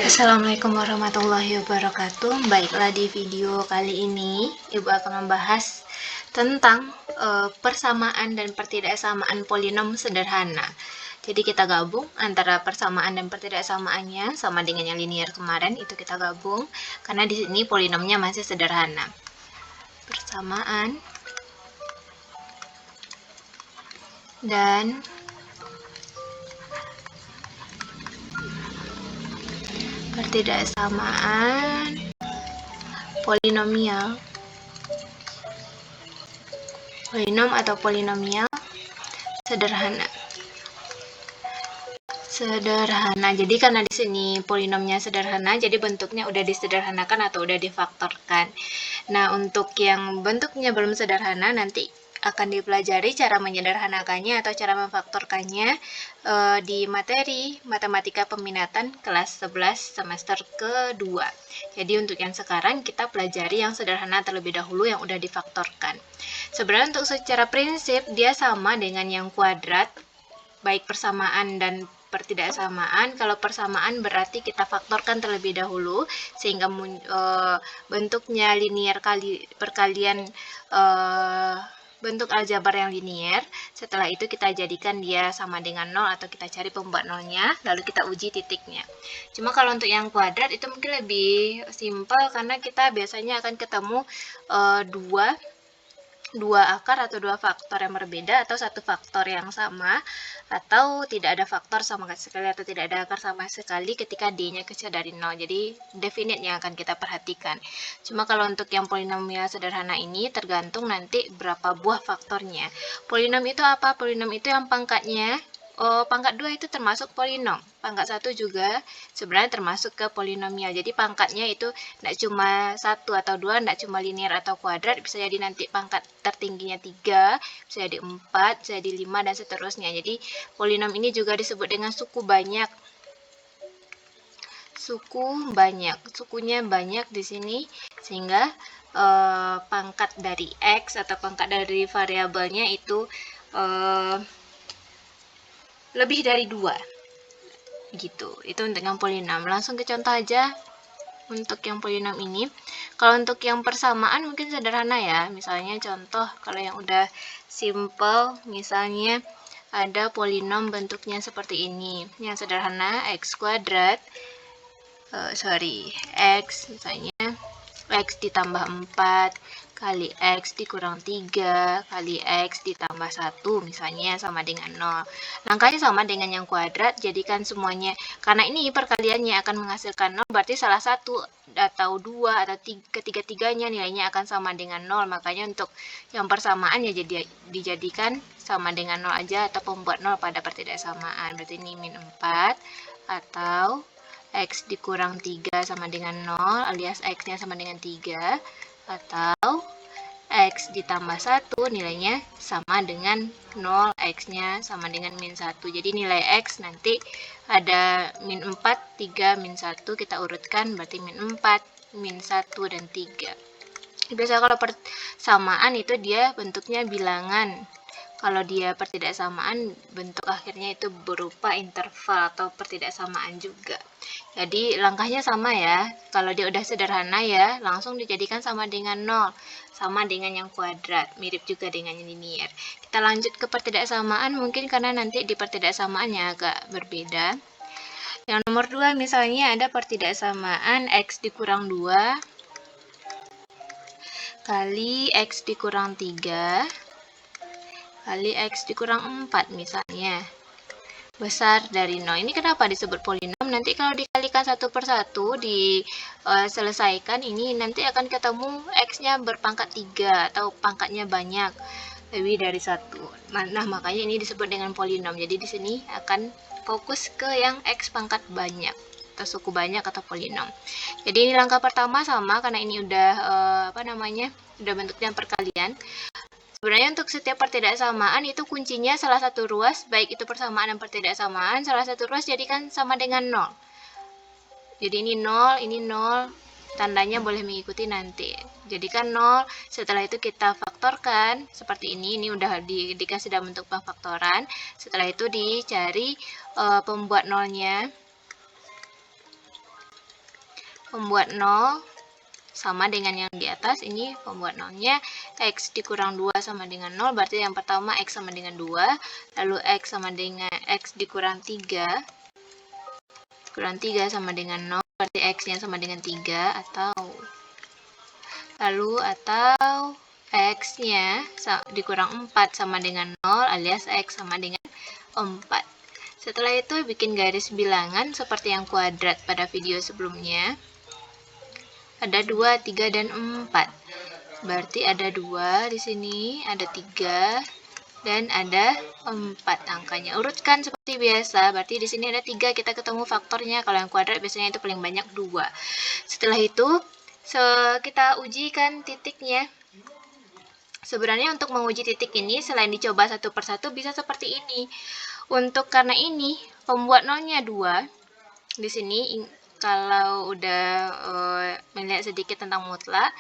Assalamualaikum warahmatullahi wabarakatuh. Baiklah, di video kali ini Ibu akan membahas tentang persamaan dan pertidaksamaan polinom sederhana. Jadi kita gabung antara persamaan dan pertidaksamaannya sama dengan yang linear kemarin, itu kita gabung karena di sini polinomnya masih sederhana. Persamaan dan pertidaksamaan polinomial, polinom atau polinomial sederhana. Jadi karena di sini polinomnya sederhana, jadi bentuknya udah disederhanakan atau udah difaktorkan. Nah, untuk yang bentuknya belum sederhana nanti akan dipelajari cara menyederhanakannya atau cara memfaktorkannya di materi Matematika Peminatan kelas 11 semester kedua. Jadi untuk yang sekarang kita pelajari yang sederhana terlebih dahulu yang udah difaktorkan. Sebenarnya untuk secara prinsip dia sama dengan yang kuadrat, baik persamaan dan pertidaksamaan. Kalau persamaan berarti kita faktorkan terlebih dahulu sehingga bentuknya linear perkalian bentuk aljabar yang linear. Setelah itu kita jadikan dia sama dengan 0 atau kita cari pembuat nolnya, lalu kita uji titiknya. Cuma kalau untuk yang kuadrat itu mungkin lebih simpel karena kita biasanya akan ketemu dua akar atau dua faktor yang berbeda atau satu faktor yang sama atau tidak ada faktor sama sekali atau tidak ada akar sama sekali ketika D-nya kecil dari 0. Jadi definite yang akan kita perhatikan. Cuma kalau untuk yang polinomial sederhana ini tergantung nanti berapa buah faktornya. Polinom itu apa? Polinom itu yang pangkatnya pangkat 2 itu termasuk polinom. Pangkat 1 juga sebenarnya termasuk ke polinomial. Jadi pangkatnya itu tidak cuma 1 atau 2, tidak cuma linear atau kuadrat, bisa jadi nanti pangkat tertingginya 3, bisa jadi 4, bisa jadi 5 dan seterusnya. Jadi polinom ini juga disebut dengan suku banyak. Sukunya banyak di sini sehingga pangkat dari X atau pangkat dari variabelnya itu lebih dari 2 gitu. Itu untuk yang polinom. Langsung ke contoh aja untuk yang polinom ini. Kalau untuk yang persamaan mungkin sederhana ya. Misalnya contoh kalau yang udah simple, misalnya ada polinom bentuknya seperti ini. Yang sederhana x kuadrat x misalnya x ditambah 4 kali x dikurang 3 kali x ditambah 1 misalnya sama dengan 0. Langkahnya sama dengan yang kuadrat, jadikan semuanya, karena ini perkaliannya akan menghasilkan 0, berarti salah satu atau 2 atau ketiga-tiganya nilainya akan sama dengan 0. Makanya untuk yang persamaan ya dijadikan sama dengan 0 aja atau pembuat 0 pada pertidaksamaan. Berarti ini min 4 atau x dikurang 3 sama dengan 0 alias x-nya sama dengan 3 atau x ditambah 1 nilainya sama dengan 0, x-nya sama dengan min 1. Jadi nilai x nanti ada min 4, 3, min 1, kita urutkan berarti min 4, min 1, dan 3. Biasanya kalau persamaan itu dia bentuknya bilangan. Kalau dia pertidaksamaan, bentuk akhirnya itu berupa interval atau pertidaksamaan juga. Jadi langkahnya sama ya. Kalau dia udah sederhana ya, langsung dijadikan sama dengan 0. Sama dengan yang kuadrat, mirip juga dengan yang linear. Kita lanjut ke pertidaksamaan mungkin karena nanti di pertidaksamaannya agak berbeda. Yang nomor 2 misalnya ada pertidaksamaan x dikurang 2 kali x dikurang 3 kali x dikurang 4 misalnya, besar dari 0. Ini kenapa disebut polinom? Nanti kalau dikalikan satu per satu, diselesaikan ini nanti akan ketemu x-nya berpangkat 3 atau pangkatnya banyak, lebih dari 1. Nah, makanya ini disebut dengan polinom. Jadi di sini akan fokus ke yang x pangkat banyak atau suku banyak atau polinom. Jadi ini langkah pertama sama karena ini udah udah bentuknya perkalian. Sebenarnya untuk setiap pertidaksamaan itu kuncinya salah satu ruas, baik itu persamaan dan pertidaksamaan, salah satu ruas jadikan sama dengan 0. Jadi ini 0, ini 0, tandanya boleh mengikuti nanti. Jadikan 0, setelah itu kita faktorkan seperti ini udah dikasih dalam bentuk pengfaktoran. Setelah itu dicari pembuat nolnya. Pembuat 0 sama dengan yang di atas, ini pembuat nolnya. X dikurang 2 sama dengan 0, berarti yang pertama X sama dengan 2, lalu X sama dengan X dikurang 3, kurang 3 sama dengan 0, berarti X-nya sama dengan 3, atau X-nya dikurang 4 sama dengan 0, alias X sama dengan 4. Setelah itu bikin garis bilangan seperti yang kuadrat pada video sebelumnya. Ada 2, 3, dan 4. Berarti ada 2 di sini, ada 3, dan ada 4 angkanya. Urutkan seperti biasa. Berarti di sini ada 3, kita ketemu faktornya. Kalau yang kuadrat biasanya itu paling banyak 2. Setelah itu kita ujikan titiknya. Sebenarnya untuk menguji titik ini selain dicoba satu persatu bisa seperti ini. Karena ini pembuat nolnya 2. Di sini kalau udah melihat sedikit tentang mutlak,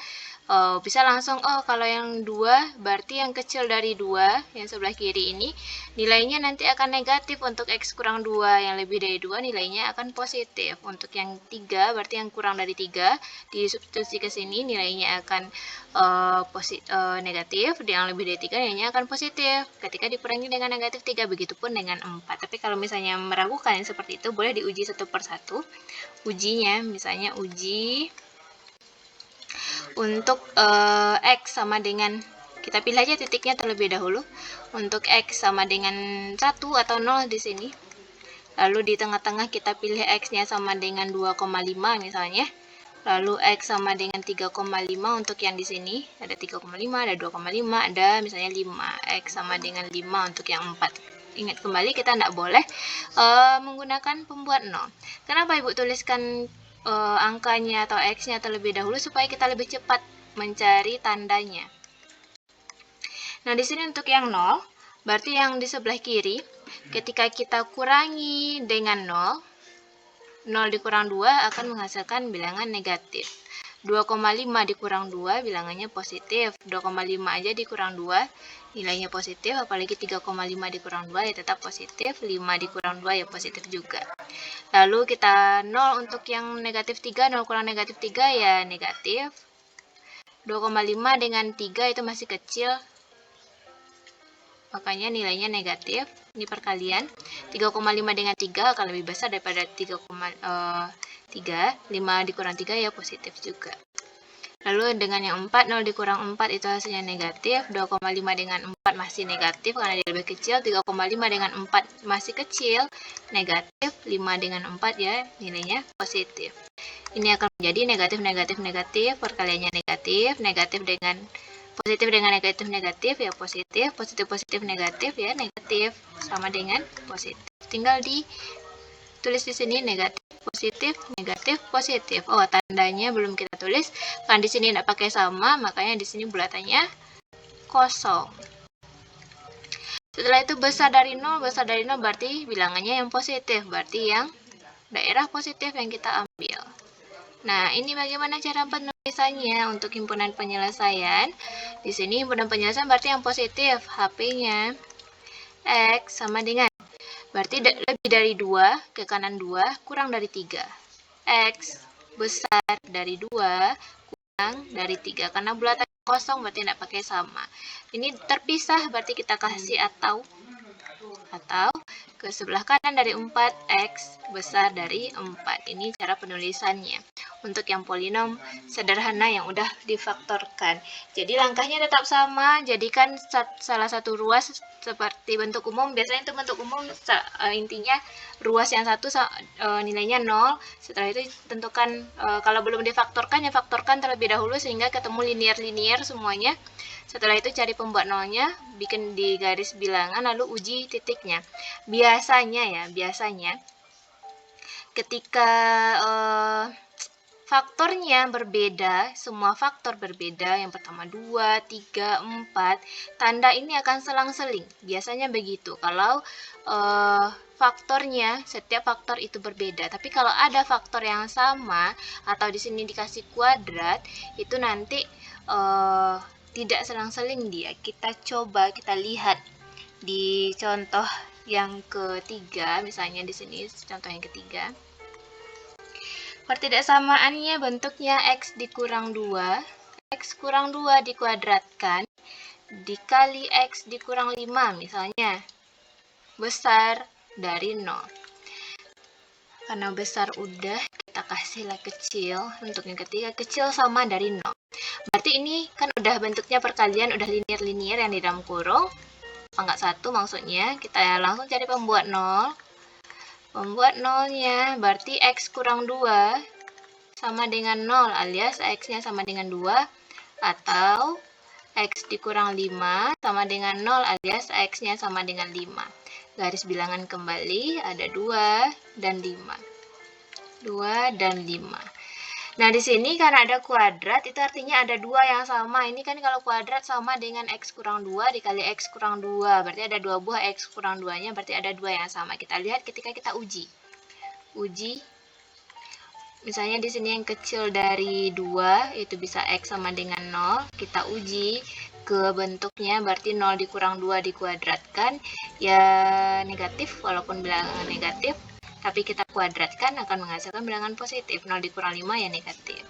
bisa langsung, kalau yang 2 berarti yang kecil dari 2 yang sebelah kiri ini nilainya nanti akan negatif. Untuk X kurang 2 yang lebih dari 2 nilainya akan positif. Untuk yang 3 berarti yang kurang dari 3 disubstitusi ke sini nilainya akan negatif. Yang lebih dari 3 nilainya akan positif ketika dikurangi dengan negatif 3, begitupun dengan 4. Tapi kalau misalnya meragukan yang seperti itu, boleh diuji satu persatu ujinya. Misalnya uji untuk X sama dengan, kita pilih aja titiknya terlebih dahulu. Untuk X sama dengan 1 atau 0 di sini. Lalu di tengah-tengah kita pilih X-nya sama dengan 2,5 misalnya. Lalu X sama dengan 3,5 untuk yang di sini. Ada 3,5, ada 2,5, ada misalnya 5. X sama dengan 5 untuk yang 4. Ingat kembali, kita tidak boleh menggunakan pembuat 0. Kenapa Ibu tuliskan angkanya atau X-nya terlebih dahulu? Supaya kita lebih cepat mencari tandanya. Nah, di sini untuk yang 0, berarti yang di sebelah kiri, ketika kita kurangi dengan 0, 0 dikurang 2 akan menghasilkan bilangan negatif. 2,5 dikurang 2 bilangannya positif. 2,5 aja dikurang 2 nilainya positif, apalagi 3,5 dikurang 2 ya tetap positif. 5 dikurang 2 ya positif juga. Lalu kita 0 untuk yang negatif 3, 0 kurang negatif 3 ya negatif. 2,5 dengan 3 itu masih kecil, makanya nilainya negatif. Ini perkalian. 3,5 dengan 3 akan lebih besar daripada 3. 5 dikurang 3 ya positif juga. Lalu dengan yang 4, 0 dikurang 4 itu hasilnya negatif. 2,5 dengan 4 masih negatif karena dia lebih kecil. 3,5 dengan 4 masih kecil, negatif. 5 dengan 4 ya nilainya positif. Ini akan menjadi negatif, negatif, negatif. Perkaliannya negatif. Negatif dengan positif dengan negatif, negatif ya positif. Positif, positif, negatif ya negatif. Sama dengan positif. Tinggal ditulis di sini negatif, positif, negatif, positif. Oh, tandanya belum kita tulis. Kan di sini tidak pakai sama, makanya di sini bulatannya kosong. Setelah itu besar dari 0 berarti bilangannya yang positif, berarti yang daerah positif yang kita ambil. Nah, ini bagaimana cara penulisannya untuk himpunan penyelesaian. Di sini himpunan penyelesaian berarti yang positif, HP-nya X sama dengan, berarti lebih dari 2 ke kanan 2 kurang dari 3. X besar dari 2 kurang dari 3. Karena bulatan kosong berarti tidak pakai sama. Ini terpisah berarti kita kasih atau ke sebelah kanan dari 4, X besar dari 4. Ini cara penulisannya. Untuk yang polinom sederhana yang udah difaktorkan. Jadi langkahnya tetap sama. Jadikan salah satu ruas seperti bentuk umum. Biasanya itu bentuk umum intinya ruas yang satu nilainya 0. Setelah itu tentukan, kalau belum difaktorkan ya faktorkan terlebih dahulu sehingga ketemu linear-linear semuanya. Setelah itu cari pembuat nolnya, bikin di garis bilangan, lalu uji titiknya. Biasanya ketika faktornya berbeda, semua faktor berbeda, yang pertama 2, 3, 4, tanda ini akan selang-seling. Biasanya begitu, kalau faktornya, setiap faktor itu berbeda. Tapi kalau ada faktor yang sama, atau di sini dikasih kuadrat, itu nanti tidak selang-seling dia. Kita coba, kita lihat di contoh yang ketiga, misalnya di sini contoh yang ketiga. Pertidaksamaannya bentuknya X dikurang 2, X kurang 2 dikuadratkan, dikali X dikurang 5, misalnya, besar dari 0. Karena besar udah, kita kasihlah kecil, untuk yang ketiga, kecil sama dari 0. Berarti ini kan udah bentuknya perkalian, udah linear-linear yang di dalam kurung, pangkat 1 maksudnya, kita langsung cari pembuat 0. Pembuat nolnya berarti X kurang 2 sama dengan 0 alias X-nya sama dengan 2, atau X dikurang 5 sama dengan 0 alias X-nya sama dengan 5. Garis bilangan kembali ada 2 dan 5. 2 dan 5. Nah, di sini karena ada kuadrat, itu artinya ada 2 yang sama. Ini kan kalau kuadrat sama dengan X kurang 2 dikali X kurang 2. Berarti ada 2 buah X kurang 2-nya, berarti ada 2 yang sama. Kita lihat ketika kita uji. Misalnya di sini yang kecil dari 2, itu bisa X sama dengan 0. Kita uji ke bentuknya, berarti 0 dikurang 2 dikuadratkan. Ya negatif, walaupun bilangan negatif. Tapi kita kuadratkan akan menghasilkan bilangan positif. 0 dikurang 5 ya negatif.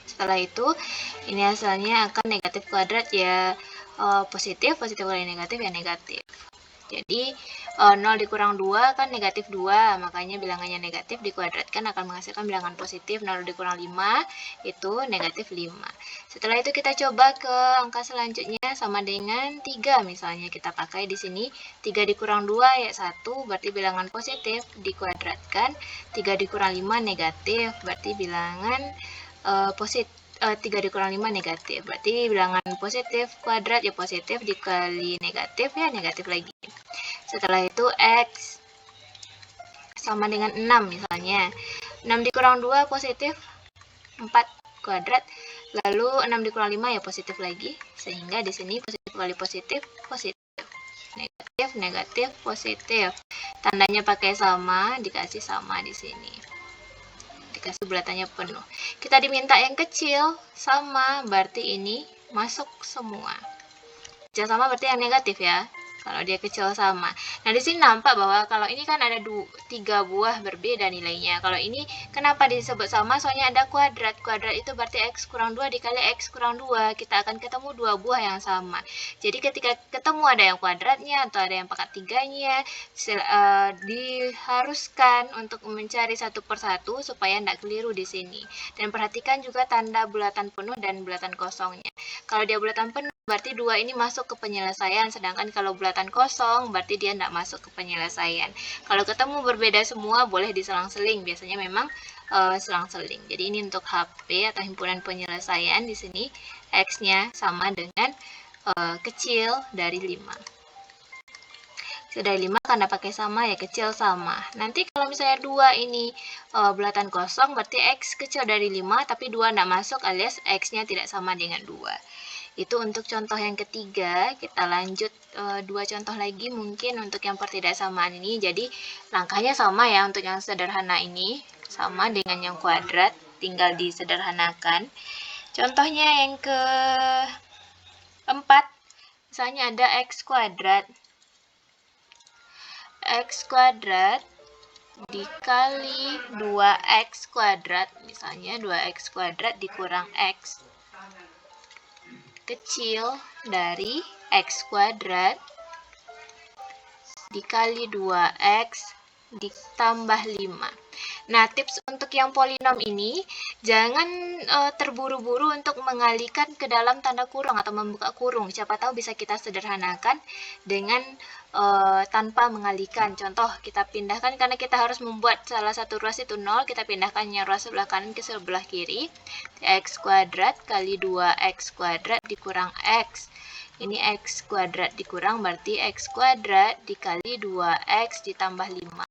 Setelah itu, ini hasilnya akan negatif kuadrat ya positif, positif kali negatif ya negatif. Jadi 0 dikurang 2 kan negatif 2, makanya bilangannya negatif, dikuadratkan akan menghasilkan bilangan positif. 0 dikurang 5 itu negatif 5. Setelah itu kita coba ke angka selanjutnya sama dengan 3 misalnya. Kita pakai di sini 3 dikurang 2 ya 1, berarti bilangan positif, dikuadratkan. 3 dikurang 5 negatif, berarti bilangan positif. 3 dikurang 5 negatif, berarti bilangan positif kuadrat ya positif, dikali negatif ya negatif lagi. Setelah itu X sama dengan 6 misalnya. 6 dikurang 2 positif 4 kuadrat, lalu 6 dikurang 5 ya positif lagi, sehingga di sini positif kali positif, positif. Negatif, negatif, positif. Tandanya pakai sama, dikasih sama di sini. Dikasih bulatannya penuh. Kita diminta yang kecil sama, berarti ini masuk semua. Kecil sama berarti yang negatif ya. Kalau dia kecil sama. Nah, di sini nampak bahwa kalau ini kan ada 3 buah berbeda nilainya. Kalau ini kenapa disebut sama? Soalnya ada kuadrat. Kuadrat itu berarti X kurang 2 dikali X kurang 2. Kita akan ketemu 2 buah yang sama. Jadi ketika ketemu ada yang kuadratnya atau ada yang pangkat 3-nya, diharuskan untuk mencari satu persatu supaya tidak keliru di sini. Dan perhatikan juga tanda bulatan penuh dan bulatan kosongnya. Kalau dia bulatan penuh, berarti 2 ini masuk ke penyelesaian, sedangkan kalau bulatan kosong, berarti dia tidak masuk ke penyelesaian. Kalau ketemu berbeda semua, boleh diselang-seling. Biasanya memang selang-seling. Jadi ini untuk HP atau himpunan penyelesaian. Di sini X-nya sama dengan kecil dari 5. Dari 5 karena pakai sama ya kecil sama. Nanti kalau misalnya 2 ini bulatan kosong, berarti X kecil dari 5, tapi 2 tidak masuk alias X-nya tidak sama dengan 2. Itu untuk contoh yang ketiga. Kita lanjut 2 contoh lagi mungkin untuk yang pertidaksamaan ini. Jadi langkahnya sama ya, untuk yang sederhana ini sama dengan yang kuadrat, tinggal disederhanakan. Contohnya yang keempat, misalnya ada X kuadrat. X kuadrat dikali 2X kuadrat, misalnya 2X kuadrat dikurang X kecil dari X kuadrat dikali 2X ditambah 5. Nah, tips untuk yang polinom ini, jangan terburu-buru untuk mengalihkan ke dalam tanda kurung atau membuka kurung. Siapa tahu bisa kita sederhanakan dengan tanpa mengalihkan. Contoh, kita pindahkan karena kita harus membuat salah satu ruas itu 0, kita pindahkan yang ruas sebelah kanan ke sebelah kiri. X kuadrat kali 2X kuadrat dikurang X. Ini X kuadrat dikurang berarti X kuadrat dikali 2X ditambah 5.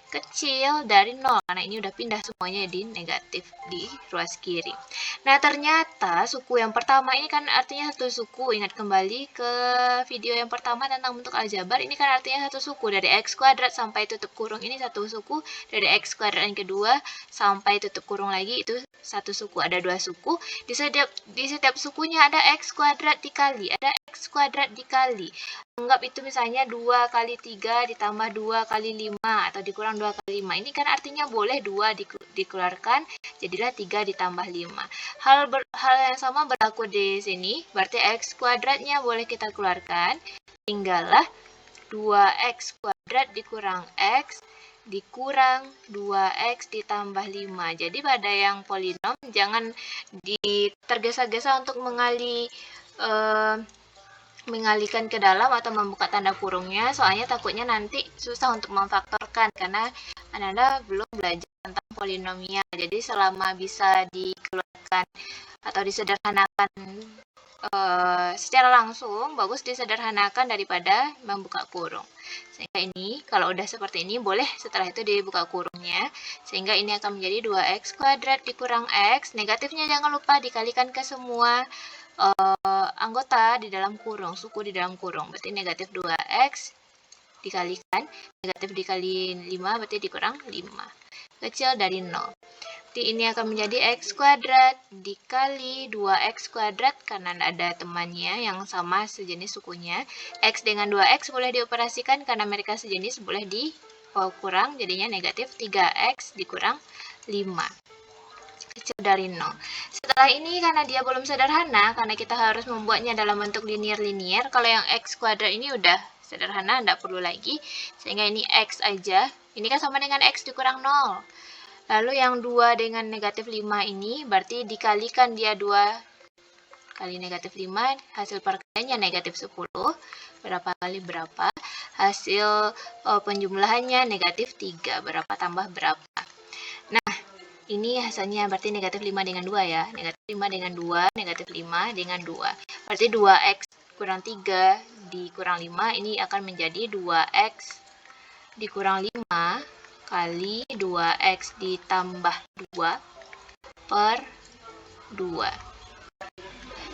kecil dari 0 karena ini udah pindah semuanya di negatif di ruas kiri. Nah, ternyata suku yang pertama ini kan artinya satu suku. Ingat kembali ke video yang pertama tentang bentuk aljabar. Ini kan artinya satu suku. Dari x kuadrat sampai tutup kurung ini satu suku. Dari x kuadrat yang kedua sampai tutup kurung lagi itu satu suku. Ada dua suku. Di setiap sukunya ada x kuadrat dikali. Ada x kuadrat dikali. Anggap itu misalnya 2 kali 3 ditambah 2 kali 5 atau dikurang 2 kali 5. Ini kan artinya boleh 2 dikeluarkan, jadilah 3 ditambah 5. Hal yang sama berlaku di sini, berarti x kuadratnya boleh kita keluarkan, tinggallah 2x kuadrat dikurang x dikurang 2x ditambah 5. Jadi pada yang polinom jangan tergesa-gesa untuk mengalihkan ke dalam atau membuka tanda kurungnya, soalnya takutnya nanti susah untuk memfaktorkan karena Anda belum belajar tentang polinomial. Jadi selama bisa dikeluarkan atau disederhanakan secara langsung, bagus disederhanakan daripada membuka kurung. Sehingga ini kalau udah seperti ini boleh setelah itu dibuka kurungnya, sehingga ini akan menjadi 2x kuadrat dikurang x. Negatifnya jangan lupa dikalikan ke semua anggota di dalam kurung, suku di dalam kurung, berarti negatif 2x dikalikan, negatif dikali 5 berarti dikurang 5, kecil dari 0. Jadi ini akan menjadi x kuadrat dikali 2x kuadrat karena ada temannya yang sama sejenis sukunya. X dengan 2x boleh dioperasikan karena mereka sejenis, boleh dikurang, jadinya negatif 3x dikurang 5. Kecil dari 0. Setelah ini karena dia belum sederhana, karena kita harus membuatnya dalam bentuk linear-linear, kalau yang x kuadrat ini udah sederhana, tidak perlu lagi, sehingga ini x aja, ini kan sama dengan x dikurang 0. Lalu yang 2 dengan negatif 5 ini, berarti dikalikan dia 2 kali negatif 5, hasil perkaliannya negatif 10, berapa kali berapa, hasil penjumlahannya negatif 3, berapa tambah berapa. Nah, ini hasilnya berarti negatif 5 dengan 2 ya. Negatif 5 dengan 2, negatif 5 dengan 2. Berarti 2x kurang 3 dikurang 5, ini akan menjadi 2x dikurang 5 kali 2x ditambah 2 per 2.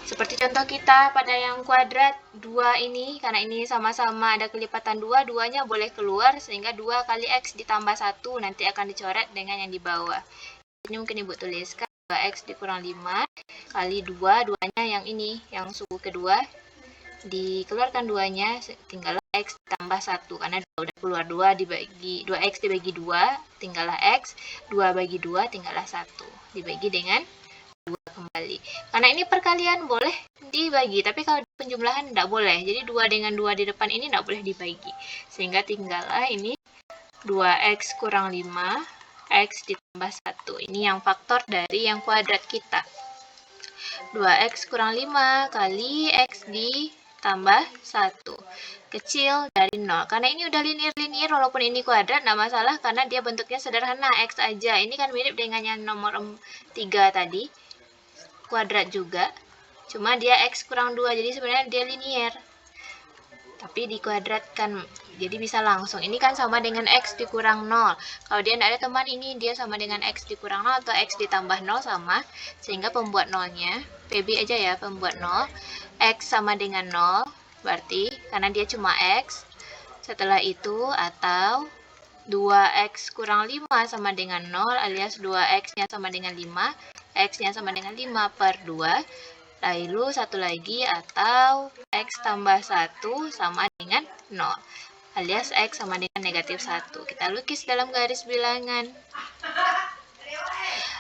Seperti contoh kita pada yang kuadrat 2 ini, karena ini sama-sama ada kelipatan 2, 2-nya boleh keluar, sehingga 2 kali x ditambah 1 nanti akan dicoret dengan yang di bawah. Ini mungkin Ibu tuliskan 2x dikurang 5 kali 2, 2-nya yang ini, yang suku kedua, dikeluarkan 2-nya, tinggal x tambah 1, karena udah keluar 2 dibagi 2x dibagi 2, tinggallah x, 2 bagi 2 tinggallah 1, dibagi dengan 2 kembali. Karena ini perkalian boleh dibagi, tapi kalau penjumlahan tidak boleh, jadi 2 dengan 2 di depan ini tidak boleh dibagi, sehingga tinggallah ini 2x kurang 5 x ditambah 1. Ini yang faktor dari yang kuadrat kita. 2x kurang 5 kali x ditambah 1. Kecil dari 0. Karena ini udah linear-linear, walaupun ini kuadrat, tidak masalah karena dia bentuknya sederhana, x aja. Ini kan mirip dengan yang nomor 3 tadi. Kuadrat juga. Cuma dia x kurang 2, jadi sebenarnya dia linear. Tapi dikuadratkan, jadi bisa langsung. Ini kan sama dengan x dikurang 0. Kalau dia tidak ada teman ini, dia sama dengan x dikurang 0 atau x ditambah 0 sama. Sehingga pembuat 0-nya, PB aja ya, pembuat 0. X sama dengan 0, berarti karena dia cuma x. Setelah itu, atau 2x kurang 5 sama dengan 0, alias 2x-nya sama dengan 5. X-nya sama dengan 5 per 2. Lalu satu lagi, atau x tambah 1 sama dengan 0, alias x sama dengan negatif 1. Kita lukis dalam garis bilangan.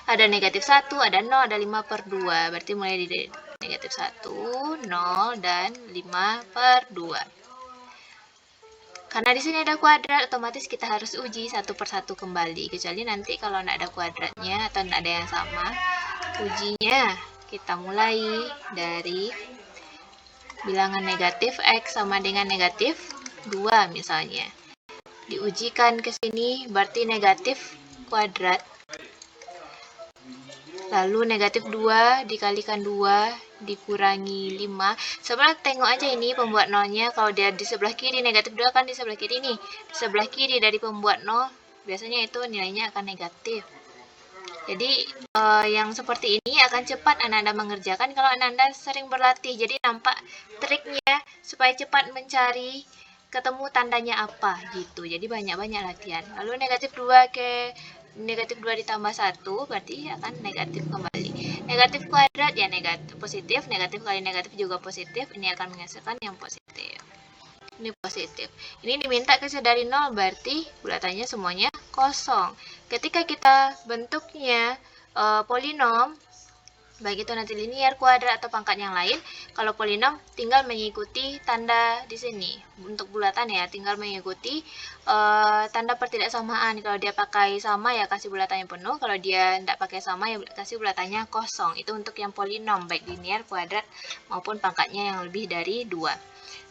Ada negatif 1, ada 0, ada 5 per 2. Berarti mulai dari negatif 1, 0, dan 5 per 2. Karena di sini ada kuadrat, otomatis kita harus uji satu per satu kembali. Kecuali nanti kalau tidak ada kuadratnya atau tidak ada yang sama, ujinya kita mulai dari bilangan negatif x sama dengan negatif 2 misalnya. Diujikan ke sini berarti negatif kuadrat. Lalu negatif 2 dikalikan 2 dikurangi 5. Sebenarnya tengok aja ini pembuat nolnya. Kalau dia di sebelah kiri, negatif 2 kan di sebelah kiri nih. Di sebelah kiri dari pembuat nol biasanya itu nilainya akan negatif. Jadi yang seperti ini akan cepat Anda mengerjakan kalau Anda sering berlatih. Jadi nampak triknya supaya cepat mencari ketemu tandanya apa gitu. Jadi banyak-banyak latihan. Lalu negatif 2 ke negatif 2 ditambah 1 berarti akan negatif kembali. Negatif kuadrat ya negatif positif, negatif kali negatif juga positif. Ini akan menghasilkan yang positif. Ini positif. Ini diminta kecil dari 0 berarti bulatannya semuanya kosong. Ketika kita bentuknya polinom, baik itu nanti linear, kuadrat, atau pangkat yang lain, kalau polinom tinggal mengikuti tanda di sini. Untuk bulatan ya, tinggal mengikuti tanda pertidaksamaan. Kalau dia pakai sama ya kasih bulatannya penuh, kalau dia tidak pakai sama ya kasih bulatannya kosong. Itu untuk yang polinom, baik linear, kuadrat, maupun pangkatnya yang lebih dari 2.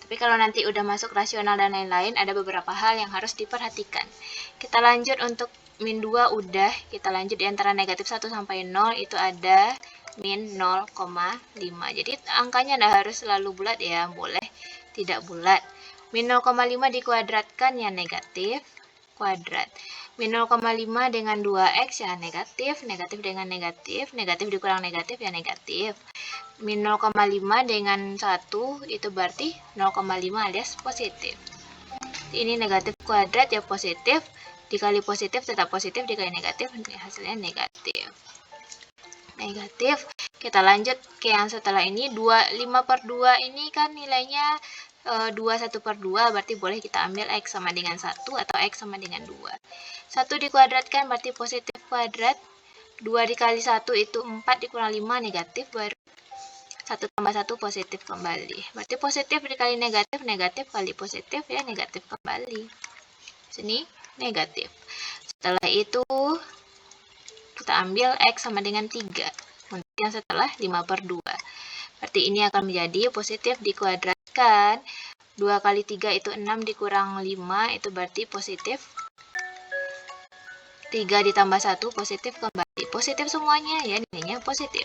Tapi kalau nanti udah masuk rasional dan lain-lain, ada beberapa hal yang harus diperhatikan. Kita lanjut untuk min 2 udah, kita lanjut di antara negatif 1 sampai 0 itu ada min 0,5. Jadi angkanya tidak harus selalu bulat ya, boleh tidak bulat. Min 0,5 dikuadratkan ya negatif kuadrat. Min 0,5 dengan 2x ya negatif, negatif dengan negatif, negatif dikurang negatif ya negatif. Min 0,5 dengan 1 itu berarti 0,5 alias positif. Ini negatif kuadrat ya positif, dikali positif tetap positif, dikali negatif hasilnya negatif. Negatif. Kita lanjut ke yang setelah ini, 5/2 ini kan nilainya 1/2, berarti boleh kita ambil X sama dengan 1 atau X sama dengan 2. 1 dikuadratkan berarti positif kuadrat, 2 dikali 1 itu 4 dikurang 5 negatif, baru 1 tambah 1 positif kembali. Berarti positif dikali negatif, negatif kali positif ya negatif kembali. Sini negatif. Setelah itu kita ambil X sama dengan 3. Untuk yang setelah 5/2. Berarti ini akan menjadi positif dikuadratkan. 2 kali 3 itu 6 dikurang 5, itu berarti positif. 3 ditambah 1 positif kembali. Positif semuanya ya, nilainya positif.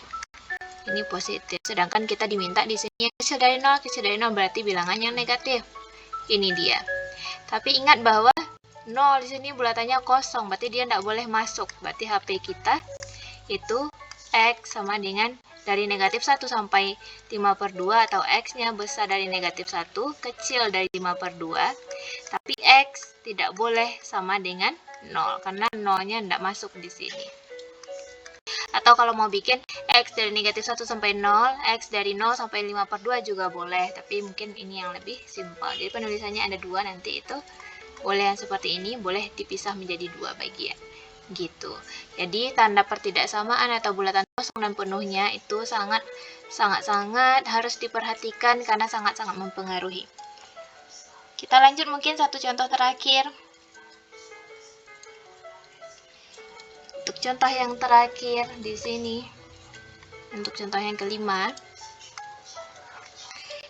Ini positif. Sedangkan kita diminta di sini kecil dari 0, kecil dari 0 berarti bilangan yang negatif. Ini dia. Tapi ingat bahwa 0 di sini bulatannya kosong, berarti dia tidak boleh masuk. Berarti HP kita itu X sama dengan dari negatif 1 sampai 5/2 atau X-nya besar dari negatif 1, kecil dari 5/2. Tapi X tidak boleh sama dengan 0, karena 0-nya tidak masuk di sini. Atau kalau mau bikin X dari negatif 1 sampai 0, X dari 0 sampai 5/2 juga boleh. Tapi mungkin ini yang lebih simpel. Jadi penulisannya ada 2 nanti itu. Boleh yang seperti ini, boleh dipisah menjadi 2 bagian. Gitu. Jadi tanda pertidaksamaan atau bulatan kosong dan penuhnya itu sangat harus diperhatikan karena sangat mempengaruhi. Kita lanjut mungkin satu contoh terakhir. Untuk contoh yang terakhir di sini, untuk contoh yang kelima,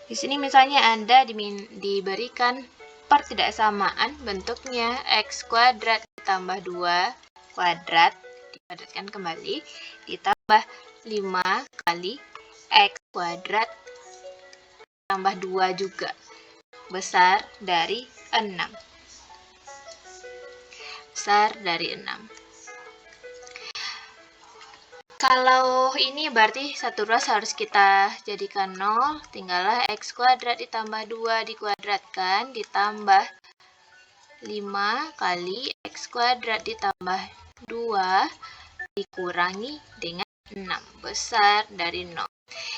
di sini misalnya Anda diberikan pertidaksamaan bentuknya X kuadrat ditambah 2 kuadrat, dikuadratkan kembali, ditambah 5 kali X kuadrat tambah 2 juga, besar dari 6. Besar dari 6. Kalau ini berarti satu ruas harus kita jadikan 0, tinggallah X kuadrat ditambah 2 dikuadratkan, ditambah 5 kali X kuadrat ditambah 2 dikurangi dengan 6, besar dari 0.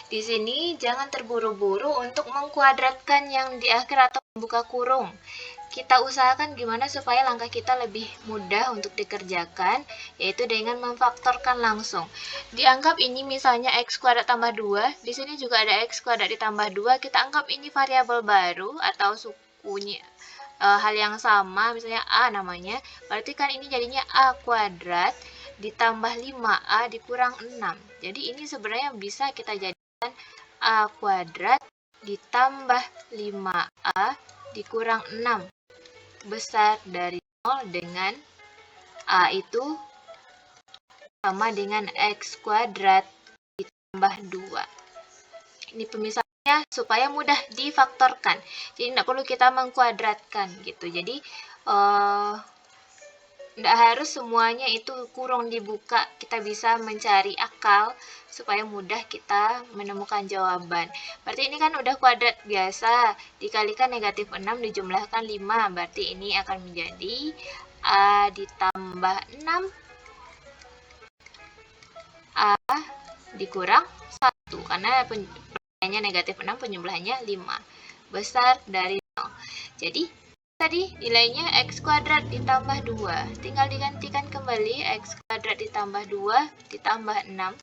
Di sini jangan terburu-buru untuk mengkuadratkan yang di akhir atau membuka kurung. Kita usahakan gimana supaya langkah kita lebih mudah untuk dikerjakan, yaitu dengan memfaktorkan langsung. Dianggap ini misalnya X kuadrat tambah 2, di sini juga ada X kuadrat ditambah 2, kita anggap ini variabel baru atau sukunya hal yang sama, misalnya A namanya, berarti kan ini jadinya A kuadrat ditambah 5A dikurang 6. Jadi ini sebenarnya bisa kita jadikan A kuadrat ditambah 5A dikurang 6 besar dari 0 dengan A itu sama dengan X kuadrat ditambah 2. Ini pemisahan supaya mudah difaktorkan. Jadi tidak perlu kita mengkuadratkan gitu. Jadi Tidak harus semuanya itu kurung dibuka, kita bisa mencari akal supaya mudah kita menemukan jawaban. Berarti ini kan udah kuadrat biasa, dikalikan negatif 6 dijumlahkan 5, berarti ini akan menjadi A ditambah 6 A dikurang 1, karena penjumlahannya negatif 6, penjumlahannya 5, besar dari 0. Jadi tadi nilainya x kuadrat ditambah 2. Tinggal digantikan kembali x kuadrat ditambah 2 ditambah 6.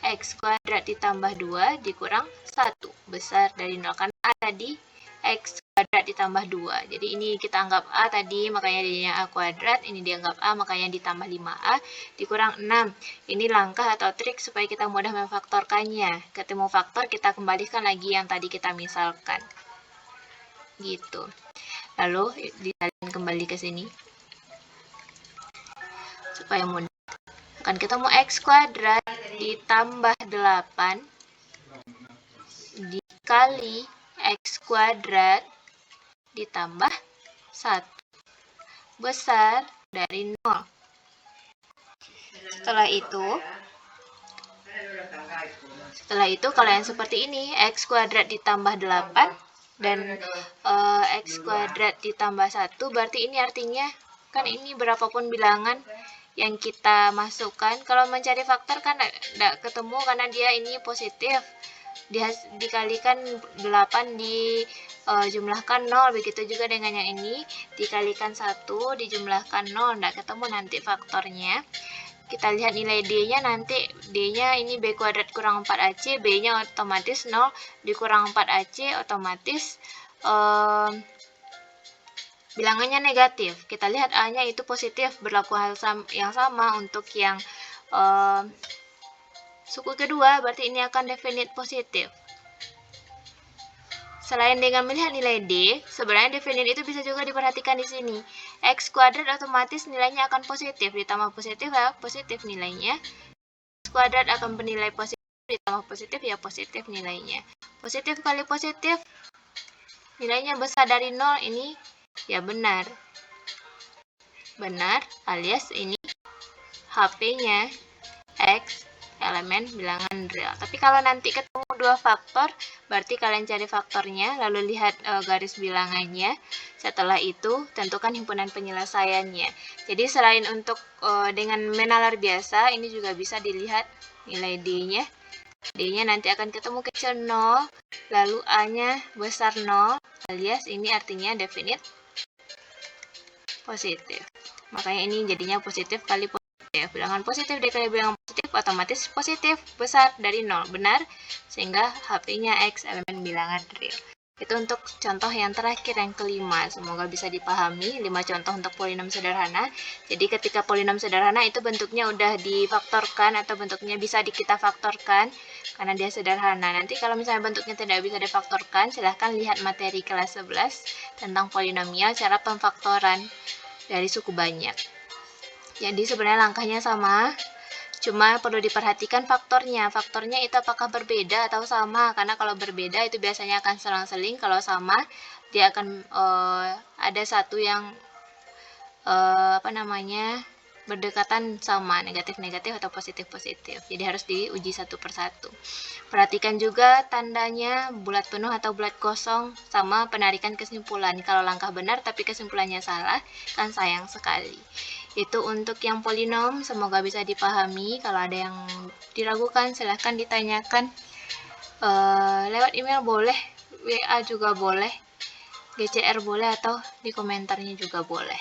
X kuadrat ditambah 2 dikurang 1. Besar dari 0. Karena A tadi x kuadrat ditambah 2. Jadi ini kita anggap A tadi, makanya jadinya A kuadrat. Ini dianggap A, makanya ditambah 5A dikurang 6. Ini langkah atau trik supaya kita mudah memfaktorkannya. Ketemu faktor, kita kembalikan lagi yang tadi kita misalkan. Gitu. Lalu disalin kembali ke sini supaya mudah. Akan ketemu x kuadrat ditambah 8 dikali x kuadrat ditambah 1 besar dari 0. Setelah itu kalau yang seperti ini, x kuadrat ditambah 8 dan x kuadrat ditambah 1, berarti ini artinya kan ini berapapun bilangan yang kita masukkan, kalau mencari faktor kan tidak ketemu karena dia ini positif, dikalikan 8 dijumlahkan 0, begitu juga dengan yang ini dikalikan 1 dijumlahkan 0, tidak ketemu nanti faktornya. Kita lihat nilai D-nya nanti, D-nya ini B kuadrat kurang 4AC, B-nya otomatis 0, dikurang 4AC otomatis bilangannya negatif. Kita lihat A-nya itu positif, berlaku hal yang sama untuk yang suku kedua, berarti ini akan definite positif. Selain dengan melihat nilai D, sebenarnya definite itu bisa juga diperhatikan di sini. X kuadrat otomatis nilainya akan positif, ditambah positif ya positif nilainya. X kuadrat akan bernilai positif, ditambah positif ya positif nilainya. Positif kali positif, nilainya besar dari 0, ini ya benar. Benar alias ini HP-nya X elemen bilangan real. Tapi kalau nanti ketemu dua faktor, berarti kalian cari faktornya, lalu lihat garis bilangannya. Setelah itu, tentukan himpunan penyelesaiannya. Jadi selain untuk dengan menalar biasa, ini juga bisa dilihat nilai D-nya. D-nya nanti akan ketemu kecil 0, lalu A-nya besar 0, alias ini artinya definite positif. Makanya ini jadinya positif kali positif. Bilangan positif dikali bilangan positif otomatis positif besar dari 0, benar, sehingga HP-nya X elemen bilangan real. Itu untuk contoh yang terakhir, yang kelima. Semoga bisa dipahami 5 contoh untuk polinom sederhana. Jadi ketika polinom sederhana itu bentuknya udah difaktorkan atau bentuknya bisa kita faktorkan karena dia sederhana. Nanti kalau misalnya bentuknya tidak bisa difaktorkan, silahkan lihat materi kelas 11 tentang polinomial, cara pemfaktoran dari suku banyak. Jadi sebenarnya langkahnya sama, cuma perlu diperhatikan faktornya. Faktornya itu apakah berbeda atau sama, karena kalau berbeda itu biasanya akan selang-seling, kalau sama dia akan ada satu yang berdekatan sama, negatif-negatif atau positif-positif. Jadi harus diuji satu persatu. Perhatikan juga tandanya bulat penuh atau bulat kosong, sama penarikan kesimpulan. Kalau langkah benar tapi kesimpulannya salah, kan sayang sekali. Itu untuk yang polinom, semoga bisa dipahami. Kalau ada yang diragukan, silahkan ditanyakan lewat email boleh, WA juga boleh, GCR boleh, atau di komentarnya juga boleh.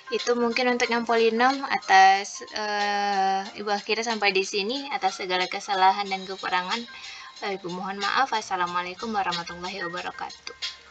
Itu mungkin untuk yang polinom. Atas Ibu akhirnya sampai di sini. Atas segala kesalahan dan kekurangan, Ibu mohon maaf. Assalamualaikum warahmatullahi wabarakatuh.